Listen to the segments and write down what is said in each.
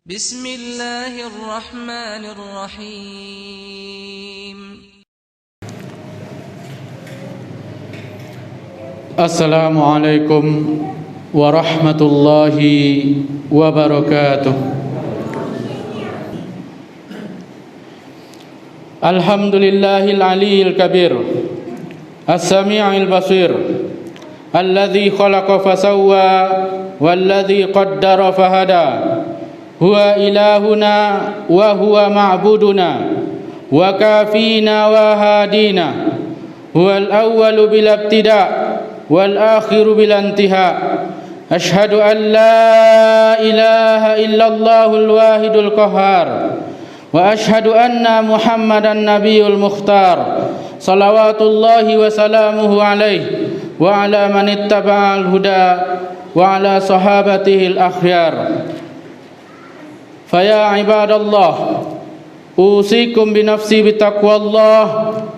بسم الله الرحمن الرحيم. السلام عليكم ورحمة الله وبركاته. الحمد لله العلي الكبير السميع البصير الذي خلق فسوى والذي قدر فهدى هو إلهنا وهو معبودنا وكافينا وهادينا هو الأول بلا ابتداء والآخر بلا انتهاء أشهد أن لا إله إلا الله الواحد القهار وأشهد أن محمدا النبي المختار صلوات الله وسلامه عليه وعلى من اتبع الهدى وعلى صحابته الأخيار. فيا عباد الله أوصيكم بنفسي بتقوى الله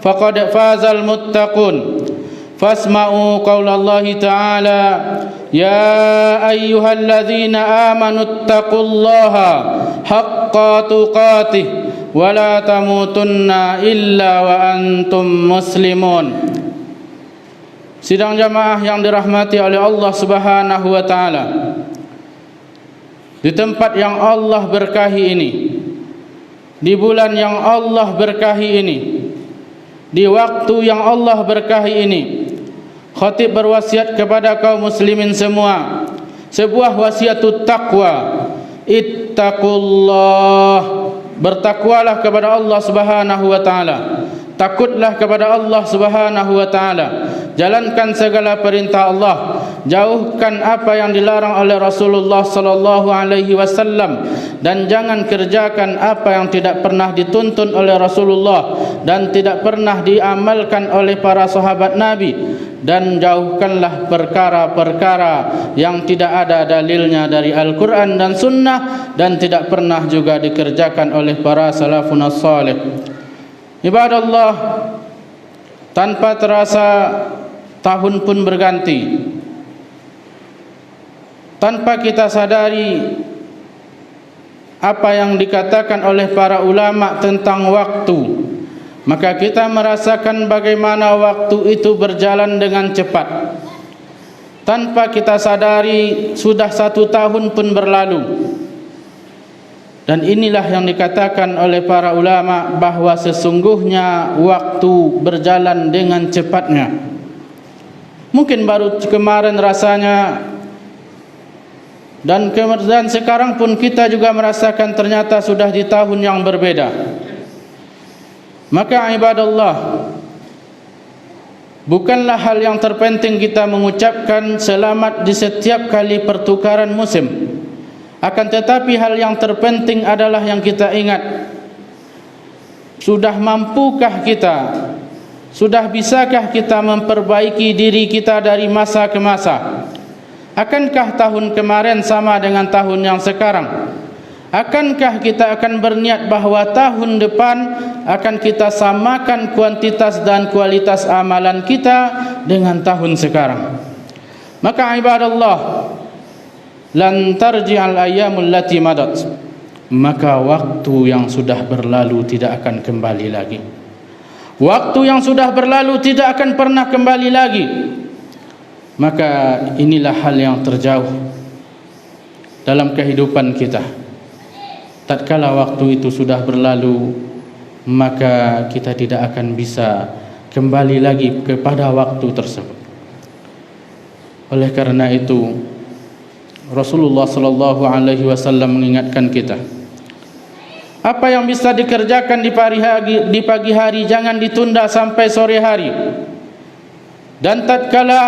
فقد فاز المتقون. فاسمعوا قول الله تعالى يا أيها الذين آمنوا اتقوا الله حق تقاته ولا تموتن إلا وأنتم مسلمون. Sidang jamaah yang dirahmati oleh Allah Subhanahu wa taala, di tempat yang Allah berkahi ini, di bulan yang Allah berkahi ini, di waktu yang Allah berkahi ini, khatib berwasiat kepada kaum muslimin semua sebuah wasiatut taqwa. Ittaqullah, bertakwalah kepada Allah Subhanahu wa taala. Takutlah kepada Allah Subhanahu wa taala. Jalankan segala perintah Allah, jauhkan apa yang dilarang oleh Rasulullah sallallahu alaihi wasallam, dan jangan kerjakan apa yang tidak pernah dituntun oleh Rasulullah dan tidak pernah diamalkan oleh para sahabat Nabi, dan jauhkanlah perkara-perkara yang tidak ada dalilnya dari Al-Quran dan Sunnah dan tidak pernah juga dikerjakan oleh para salafun as-salih. Ibadallah, tanpa terasa tahun pun berganti. Tanpa kita sadari apa yang dikatakan oleh para ulama tentang waktu, maka kita merasakan bagaimana waktu itu berjalan dengan cepat. Tanpa kita sadari sudah 1 tahun pun berlalu. Dan inilah yang dikatakan oleh para ulama bahwa sesungguhnya waktu berjalan dengan cepatnya. Mungkin baru kemarin rasanya, dan kemudian sekarang pun kita juga merasakan ternyata sudah di tahun yang berbeda. Maka ibadallah, bukanlah hal yang terpenting kita mengucapkan selamat di setiap kali pertukaran musim. Akan tetapi hal yang terpenting adalah yang kita ingat, sudah mampukah kita, sudah bisakah kita memperbaiki diri kita dari masa ke masa? Akankah tahun kemarin sama dengan tahun yang sekarang? Akankah kita akan berniat bahwa tahun depan akan kita samakan kuantitas dan kualitas amalan kita dengan tahun sekarang? Maka ibadallah, lan tarji'al ayyamul lati madat, maka waktu yang sudah berlalu tidak akan kembali lagi. Waktu yang sudah berlalu tidak akan pernah kembali lagi. Maka inilah hal yang terjauh dalam kehidupan kita. Tatkala waktu itu sudah berlalu, maka kita tidak akan bisa kembali lagi kepada waktu tersebut. Oleh karena itu, Rasulullah sallallahu alaihi wasallam mengingatkan kita, apa yang bisa dikerjakan di pagi hari jangan ditunda sampai sore hari. Dan tatkala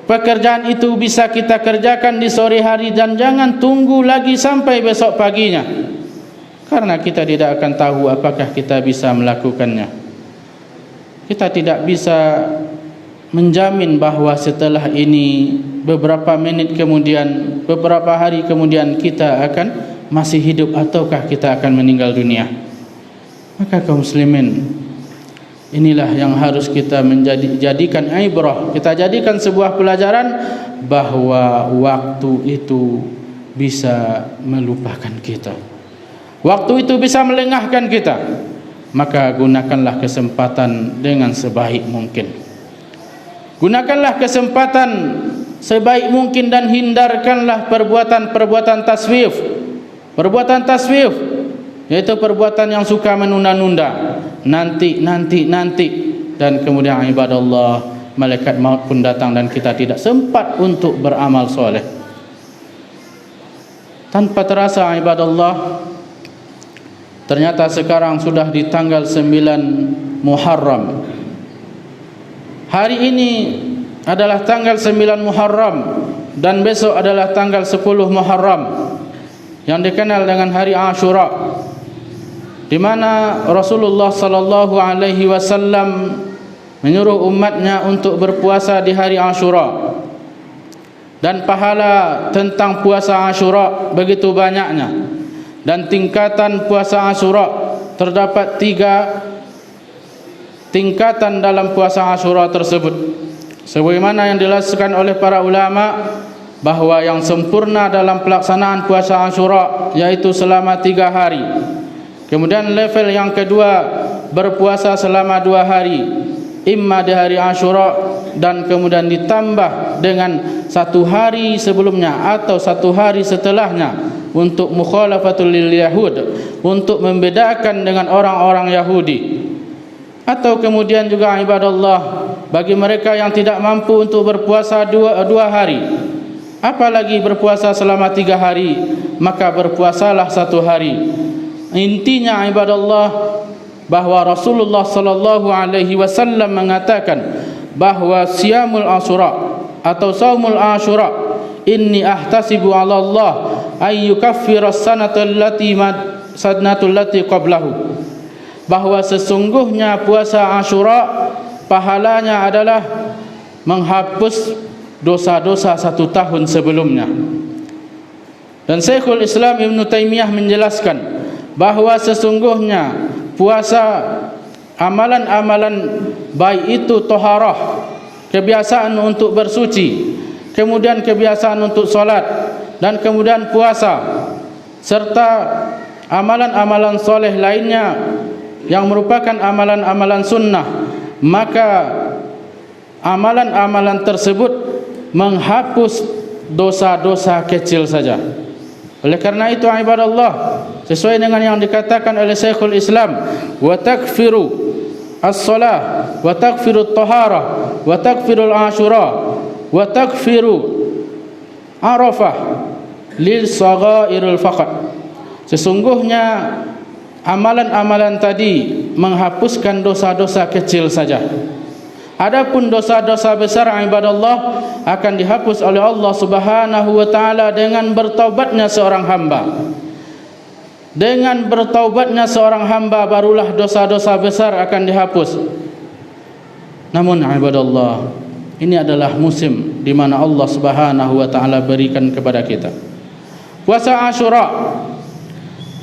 pekerjaan itu bisa kita kerjakan di sore hari, dan jangan tunggu lagi sampai besok paginya, karena kita tidak akan tahu apakah kita bisa melakukannya. Kita tidak bisa menjamin bahwa setelah ini, beberapa menit kemudian, beberapa hari kemudian kita akan masih hidup ataukah kita akan meninggal dunia. Maka kaum muslimin, inilah yang harus kita jadikan ibrah, kita jadikan sebuah pelajaran bahwa waktu itu bisa melupakan kita. Waktu itu bisa melengahkan kita. Maka gunakanlah kesempatan dengan sebaik mungkin. Gunakanlah kesempatan sebaik mungkin dan hindarkanlah perbuatan-perbuatan taswif. Perbuatan taswif yaitu perbuatan yang suka menunda-nunda, nanti. Dan kemudian ibadallah, malaikat maut pun datang dan kita tidak sempat untuk beramal soleh. Tanpa terasa ibadallah, ternyata sekarang sudah di tanggal 9 Muharram. Hari ini adalah tanggal 9 Muharram dan besok adalah tanggal 10 Muharram yang dikenal dengan hari Ashura, di mana Rasulullah sallallahu alaihi wasallam menyuruh umatnya untuk berpuasa di hari Ashura. Dan pahala tentang puasa Ashura begitu banyaknya. Dan tingkatan puasa Ashura, terdapat 3 tingkatan dalam puasa Ashura tersebut. Sebagaimana yang dijelaskan oleh para ulama, bahawa yang sempurna dalam pelaksanaan puasa Ashura yaitu selama 3 hari. Kemudian level yang kedua, berpuasa selama 2 hari, imma di hari Ashura dan kemudian ditambah dengan 1 hari sebelumnya atau 1 hari setelahnya untuk mukhalafatul lil yahud, untuk membedakan dengan orang-orang Yahudi. Atau kemudian juga ibadallah, bagi mereka yang tidak mampu untuk berpuasa 2 hari, apalagi berpuasa selama 3 hari, maka berpuasalah 1 hari. Intinya ibadallah, bahwa Rasulullah sallallahu alaihi wasallam mengatakan bahwa siyamul Ashura atau saumul Ashura, inni ahtasibu 'ala Allah ay yukaffira as-sanatal lati qablahu, bahwa sesungguhnya puasa Ashura pahalanya adalah menghapus dosa-dosa 1 tahun sebelumnya. Dan Syekhul Islam Ibn Taimiyah menjelaskan bahwa sesungguhnya puasa, amalan-amalan baik itu taharah, kebiasaan untuk bersuci, kemudian kebiasaan untuk solat, dan kemudian puasa, serta amalan-amalan soleh lainnya yang merupakan amalan-amalan sunnah, maka amalan-amalan tersebut menghapus dosa-dosa kecil saja. Oleh karena itu ibadallah, sesuai dengan yang dikatakan oleh Syekhul Islam, wa takfiru as-salah wa takfiru at-taharah wa takfiru al-ashura wa takfiru arafah lil saghairil faqat. Sesungguhnya amalan-amalan tadi menghapuskan dosa-dosa kecil saja. Adapun dosa-dosa besar ibadallah akan dihapus oleh Allah Subhanahu wa taala dengan bertaubatnya seorang hamba. Dengan bertaubatnya seorang hamba barulah dosa-dosa besar akan dihapus. Namun ibadallah, ini adalah musim di mana Allah Subhanahu wa taala berikan kepada kita. Puasa Ashura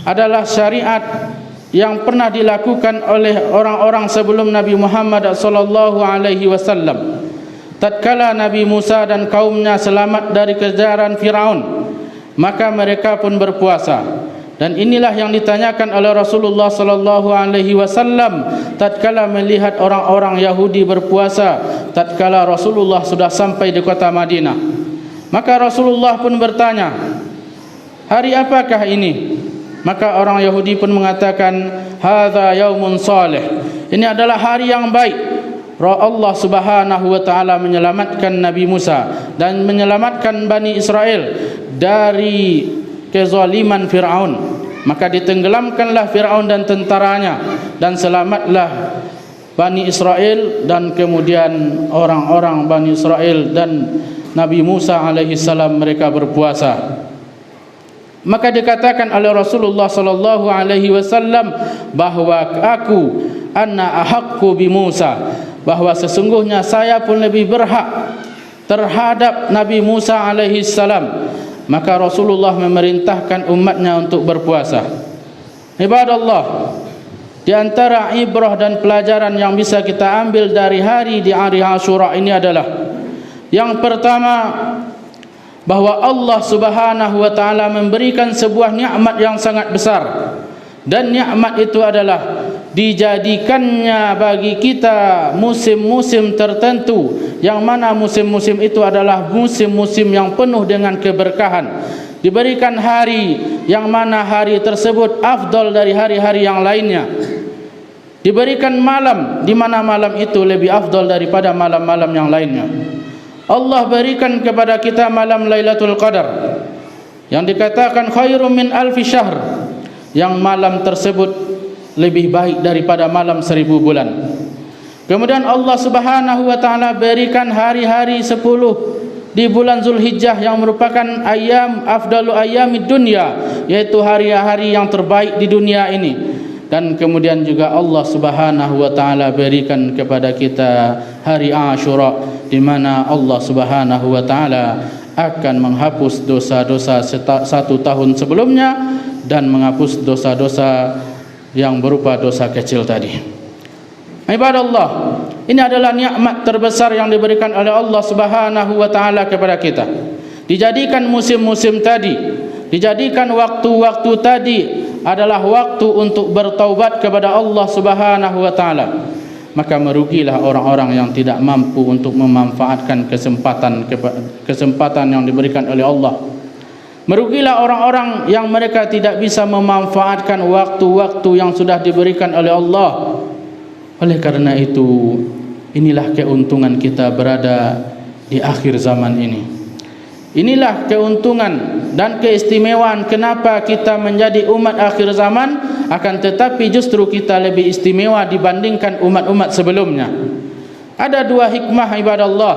adalah syariat yang pernah dilakukan oleh orang-orang sebelum Nabi Muhammad sallallahu alaihi wasallam. Tatkala Nabi Musa dan kaumnya selamat dari kejaran Firaun, maka mereka pun berpuasa. Dan inilah yang ditanyakan oleh Rasulullah sallallahu alaihi wasallam tatkala melihat orang-orang Yahudi berpuasa tatkala Rasulullah sudah sampai di kota Madinah. Maka Rasulullah pun bertanya, "Hari apakah ini?" Maka orang Yahudi pun mengatakan, "Hadza yaumun salih." Ini adalah hari yang baik. Allah Subhanahu wa taala menyelamatkan Nabi Musa dan menyelamatkan Bani Israel dari kezaliman Firaun. Maka ditenggelamkanlah Firaun dan tentaranya, dan selamatlah Bani Israel, dan kemudian orang-orang Bani Israel dan Nabi Musa alaihi salam mereka berpuasa. Maka dikatakan oleh Rasulullah sallallahu alaihi wasallam bahwa aku anna ahaqqu bi Musa, bahwa sesungguhnya saya pun lebih berhak terhadap Nabi Musa alaihi salam. Maka Rasulullah memerintahkan umatnya untuk berpuasa. Ibadallah, di antara ibrah dan pelajaran yang bisa kita ambil dari hari di hari Ashura ini adalah, yang pertama, bahwa Allah Subhanahu wa taala memberikan sebuah nikmat yang sangat besar, dan nikmat itu adalah dijadikannya bagi kita musim-musim tertentu, yang mana musim-musim itu adalah musim-musim yang penuh dengan keberkahan. Diberikan hari yang mana hari tersebut afdal dari hari-hari yang lainnya. Diberikan malam di mana malam itu lebih afdal daripada malam-malam yang lainnya. Allah berikan kepada kita malam Lailatul Qadar yang dikatakan khairum min alfi syahr, yang malam tersebut lebih baik daripada malam 1000 bulan. Kemudian Allah Subhanahu wa taala berikan hari-hari 10 di bulan Zulhijjah yang merupakan afdalu ayyamid dunya, yaitu hari-hari yang terbaik di dunia ini. Dan kemudian juga Allah Subhanahu wa taala berikan kepada kita hari Ashura, di mana Allah Subhanahu wa taala akan menghapus dosa-dosa satu tahun sebelumnya dan menghapus dosa-dosa yang berupa dosa kecil tadi. Ibadallah, ini adalah nikmat terbesar yang diberikan oleh Allah Subhanahu wa taala kepada kita. Dijadikan musim-musim tadi, dijadikan waktu-waktu tadi adalah waktu untuk bertaubat kepada Allah Subhanahu wa taala. Maka merugilah orang-orang yang tidak mampu untuk memanfaatkan kesempatan yang diberikan oleh Allah. Merugilah orang-orang yang mereka tidak bisa memanfaatkan waktu-waktu yang sudah diberikan oleh Allah. Oleh karena itu, inilah keuntungan kita berada di akhir zaman ini. Inilah keuntungan dan keistimewaan kenapa kita menjadi umat akhir zaman, akan tetapi justru kita lebih istimewa dibandingkan umat-umat sebelumnya. Ada dua hikmah ibadallah.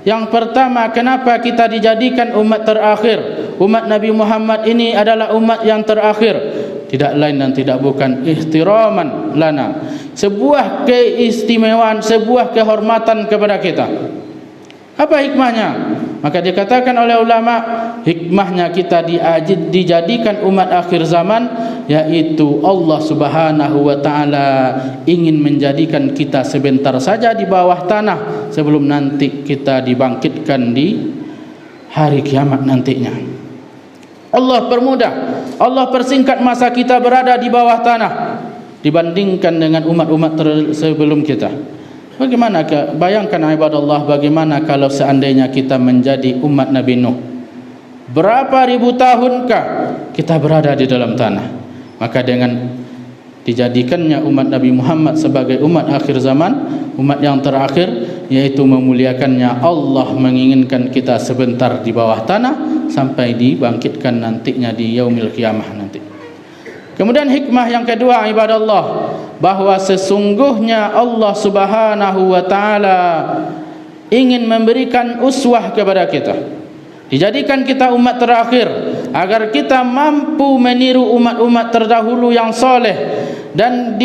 Yang pertama, kenapa kita dijadikan umat terakhir? Umat Nabi Muhammad ini adalah umat yang terakhir, tidak lain dan tidak bukan ihtiraman lana, sebuah keistimewaan, sebuah kehormatan kepada kita. Apa hikmahnya? Maka dikatakan oleh ulama, hikmahnya kita dijadikan umat akhir zaman, yaitu Allah Subhanahu wa taala ingin menjadikan kita sebentar saja di bawah tanah sebelum nanti kita dibangkitkan di hari kiamat nantinya. Allah permudah, Allah persingkat masa kita berada di bawah tanah dibandingkan dengan umat-umat sebelum kita. Bagaimana, bayangkan ibadallah, bagaimana kalau seandainya kita menjadi umat Nabi Nuh? Berapa ribu tahunkah kita berada di dalam tanah? Maka dengan dijadikannya umat Nabi Muhammad sebagai umat akhir zaman, umat yang terakhir, yaitu memuliakannya, Allah menginginkan kita sebentar di bawah tanah sampai dibangkitkan nantinya di yaumil qiyamah nanti. Kemudian hikmah yang kedua ibadallah, bahwa sesungguhnya Allah Subhanahu wa taala ingin memberikan uswah kepada kita. Dijadikan kita umat terakhir agar kita mampu meniru umat-umat terdahulu yang soleh, dan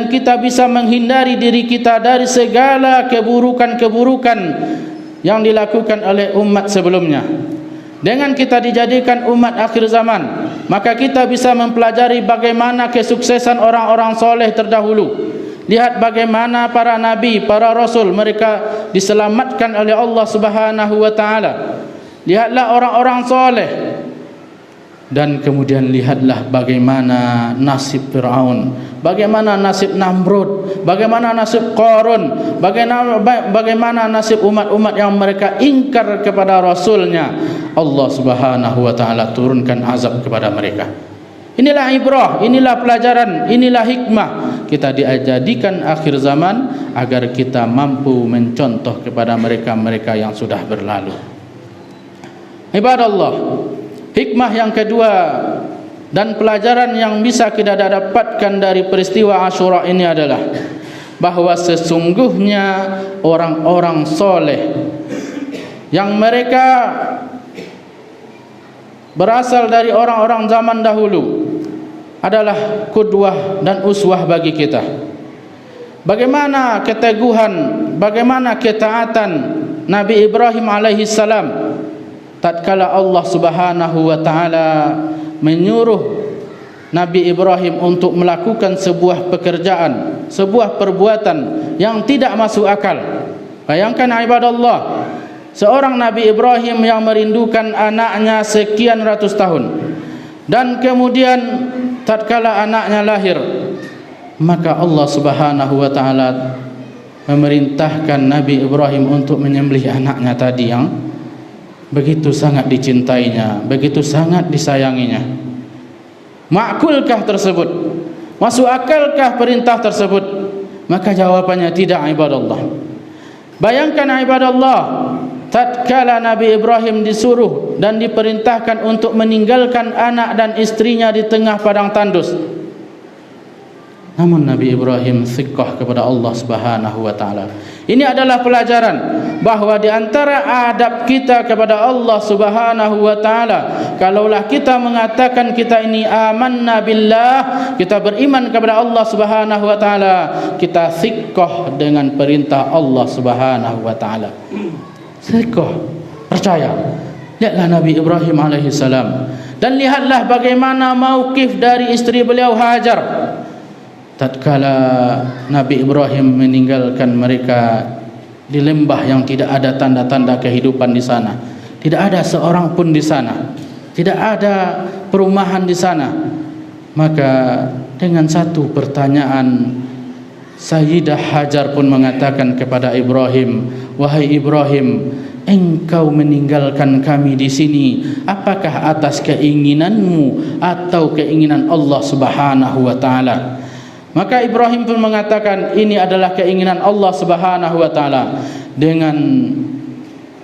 kita bisa menghindari diri kita dari segala keburukan-keburukan yang dilakukan oleh umat sebelumnya. Dengan kita dijadikan umat akhir zaman, maka kita bisa mempelajari bagaimana kesuksesan orang-orang soleh terdahulu. Lihat bagaimana para nabi, para rasul, mereka diselamatkan oleh Allah Subhanahu wa taala. Lihatlah orang-orang soleh. Dan kemudian lihatlah bagaimana nasib Fir'aun, bagaimana nasib Namrud, bagaimana nasib Qarun, bagaimana nasib umat-umat yang mereka ingkar kepada Rasulnya. Allah Subhanahu wa ta'ala turunkan azab kepada mereka. Inilah ibrah, inilah pelajaran, inilah hikmah. Kita dijadikan akhir zaman agar kita mampu mencontoh kepada mereka-mereka yang sudah berlalu. Ibadallah, hikmah yang kedua dan pelajaran yang bisa kita dapatkan dari peristiwa Ashura ini adalah bahwa sesungguhnya orang-orang soleh yang mereka berasal dari orang-orang zaman dahulu adalah qudwah dan uswah bagi kita. Bagaimana keteguhan, bagaimana ketaatan Nabi Ibrahim alaihissalam tatkala Allah Subhanahu wa taala menyuruh Nabi Ibrahim untuk melakukan sebuah pekerjaan, sebuah perbuatan yang tidak masuk akal. Bayangkan ibadallah, seorang Nabi Ibrahim yang merindukan anaknya sekian ratus tahun, dan kemudian tatkala anaknya lahir, maka Allah Subhanahu wa taala memerintahkan Nabi Ibrahim untuk menyembelih anaknya tadi yang begitu sangat dicintainya, begitu sangat disayanginya. Ma'kulkah tersebut? Masuk akalkah perintah tersebut? Maka jawabannya tidak, ibadallah. Bayangkan ibadallah, tatkala Nabi Ibrahim disuruh dan diperintahkan untuk meninggalkan anak dan istrinya di tengah padang tandus, namun Nabi Ibrahim thiqah kepada Allah Subhanahu wa taala. Ini adalah pelajaran bahawa di antara adab kita kepada Allah Subhanahu wa taala, kalaulah kita mengatakan kita ini amanna billah, kita beriman kepada Allah Subhanahu wa taala, kita thiqah dengan perintah Allah Subhanahu wa taala. Thiqah, percaya. Lihatlah Nabi Ibrahim alaihi salam, dan lihatlah bagaimana mauqif dari isteri beliau Hajar tatkala Nabi Ibrahim meninggalkan mereka di lembah yang tidak ada tanda-tanda kehidupan di sana, tidak ada seorang pun di sana, tidak ada perumahan di sana. Maka dengan satu pertanyaan, Sayyidah Hajar pun mengatakan kepada Ibrahim, "Wahai Ibrahim, engkau meninggalkan kami di sini, apakah atas keinginanmu atau keinginan Allah Subhanahu wa taala?" Maka Ibrahim pun mengatakan, ini adalah keinginan Allah Subhanahu wa taala. Dengan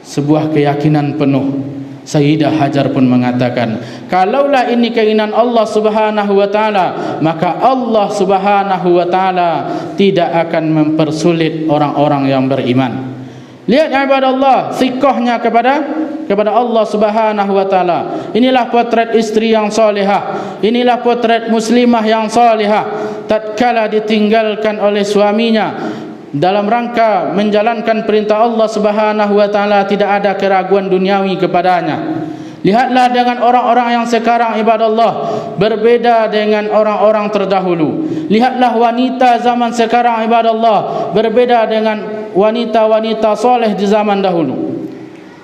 sebuah keyakinan penuh, Sayyidah Hajar pun mengatakan, kalaulah ini keinginan Allah Subhanahu wa taala, maka Allah Subhanahu wa taala tidak akan mempersulit orang-orang yang beriman. Lihat ibadallah, thiqahnya kepada Allah Subhanahu wa taala. Inilah potret istri yang salihah, inilah potret muslimah yang salihah. Tatkala ditinggalkan oleh suaminya dalam rangka menjalankan perintah Allah Subhanahu wa taala, tidak ada keraguan duniawi kepadanya. Lihatlah dengan orang-orang yang sekarang ibadallah, berbeda dengan orang-orang terdahulu. Lihatlah wanita zaman sekarang ibadallah, berbeda dengan wanita-wanita soleh di zaman dahulu.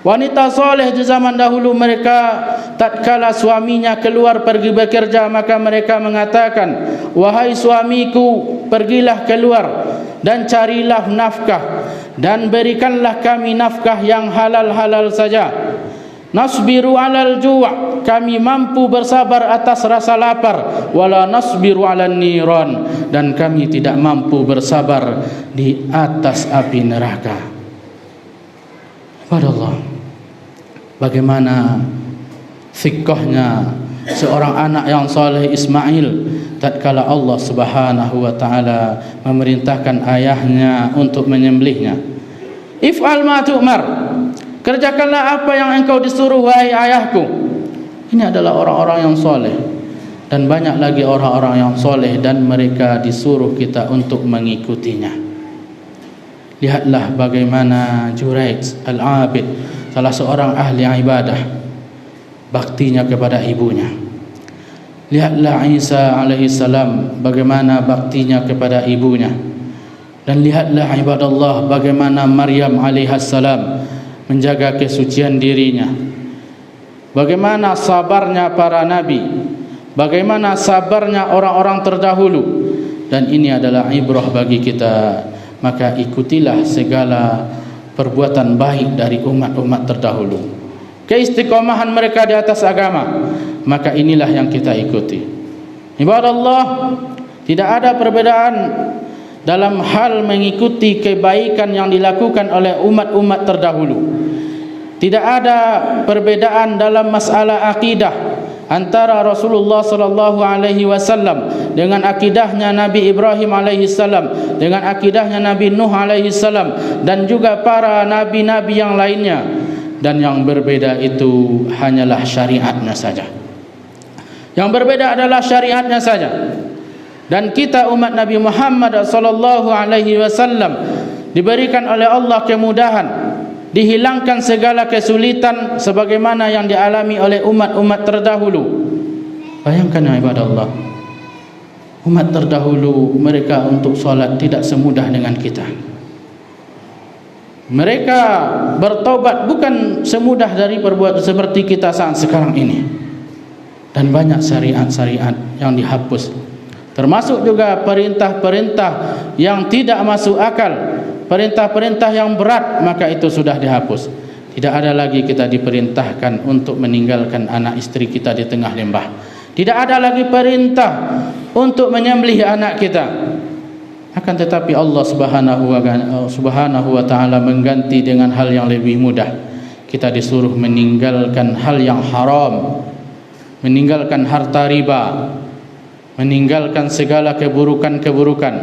Wanita soleh di zaman dahulu, mereka tatkala suaminya keluar pergi bekerja, maka mereka mengatakan, "Wahai suamiku, pergilah keluar dan carilah nafkah, dan berikanlah kami nafkah yang halal-halal saja. Nasbiru alal ju', kami mampu bersabar atas rasa lapar, wala nasbiru alan niran, dan kami tidak mampu bersabar di atas api neraka." Subhanallah, bagaimana thiqahnya seorang anak yang saleh Ismail tatkala Allah Subhanahu wa taala memerintahkan ayahnya untuk menyembelihnya. If'al ma tu'mar, kerjakanlah apa yang engkau disuruh wahai ayahku. Ini adalah orang-orang yang soleh, dan banyak lagi orang-orang yang soleh dan mereka disuruh kita untuk mengikutinya. Lihatlah bagaimana Juraij Al-Abid, salah seorang ahli ibadah, baktinya kepada ibunya. Lihatlah Isa alaihissalam, bagaimana baktinya kepada ibunya. Dan lihatlah ibadallah bagaimana Maryam alaihissalam menjaga kesucian dirinya. Bagaimana sabarnya para nabi, bagaimana sabarnya orang-orang terdahulu. Dan ini adalah ibrah bagi kita. Maka ikutilah segala perbuatan baik dari umat-umat terdahulu, keistiqomahan mereka di atas agama, maka inilah yang kita ikuti. Ibadallah, tidak ada perbedaan dalam hal mengikuti kebaikan yang dilakukan oleh umat-umat terdahulu. Tidak ada perbedaan dalam masalah akidah antara Rasulullah sallallahu alaihi wasallam dengan akidahnya Nabi Ibrahim alaihi salam, dengan akidahnya Nabi Nuh alaihi salam, dan juga para nabi-nabi yang lainnya. Dan yang berbeda itu hanyalah syariatnya saja. Yang berbeda adalah syariatnya saja. Dan kita umat Nabi Muhammad sallallahu alaihi wasallam diberikan oleh Allah kemudahan, dihilangkan segala kesulitan sebagaimana yang dialami oleh umat-umat terdahulu. Bayangkan ya ibadallah, umat terdahulu mereka untuk solat tidak semudah dengan kita. Mereka bertaubat bukan semudah dari perbuatan seperti kita saat sekarang ini. Dan banyak syariat-syariat yang dihapus. Termasuk juga perintah-perintah yang tidak masuk akal, perintah-perintah yang berat, maka itu sudah dihapus. Tidak ada lagi kita diperintahkan untuk meninggalkan anak istri kita di tengah lembah. Tidak ada lagi perintah untuk menyembelih anak kita. Akan tetapi Allah Subhanahu wa taala mengganti dengan hal yang lebih mudah. Kita disuruh meninggalkan hal yang haram, meninggalkan harta riba, meninggalkan segala keburukan-keburukan,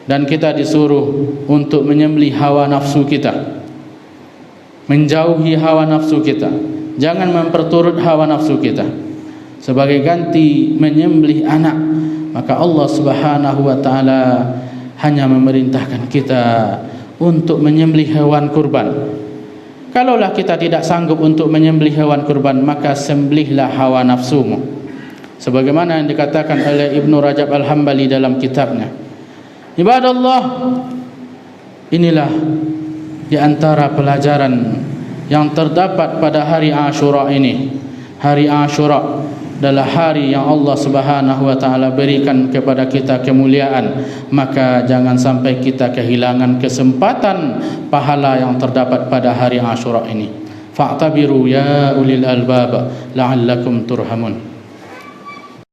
dan kita disuruh untuk menyembelih hawa nafsu kita, menjauhi hawa nafsu kita, jangan memperturut hawa nafsu kita. Sebagai ganti menyembelih anak, maka Allah Subhanahu wa taala hanya memerintahkan kita untuk menyembelih hewan kurban. Kalaulah kita tidak sanggup untuk menyembelih hewan kurban, maka sembelihlah hawa nafsumu. Sebagaimana yang dikatakan oleh Ibnu Rajab Al-Hambali dalam kitabnya. Ibadallah, inilah di antara pelajaran yang terdapat pada hari Ashura ini. Hari Ashura adalah hari yang Allah Subhanahu wa taala berikan kepada kita kemuliaan, maka jangan sampai kita kehilangan kesempatan pahala yang terdapat pada hari Ashura ini. Fa'tabiru ya ulil albab la'allakum turhamun.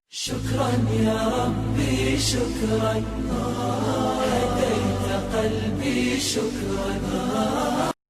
Syukran ya Rabbi, syukran, hadaita qalbi, syukran.